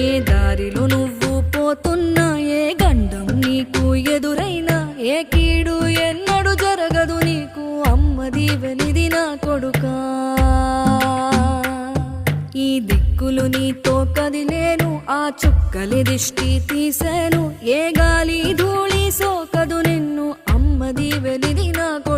ఏ దారిలో నువ్వు పోతున్నా, ఏ గండం నీకు ఎదురైనా, ఏ కీడు ఎన్నడు జరగదు నీకు, అమ్మ దీవెనిది నా కొడుకా. ఈ దిక్కులు నీతో కదిలేను, ఆ చుక్కలి దిష్టి తీసేను, ఏ గాలి ధూళి సోకదు నిన్ను, అమ్మ దీవెనిది నా కొడుకా.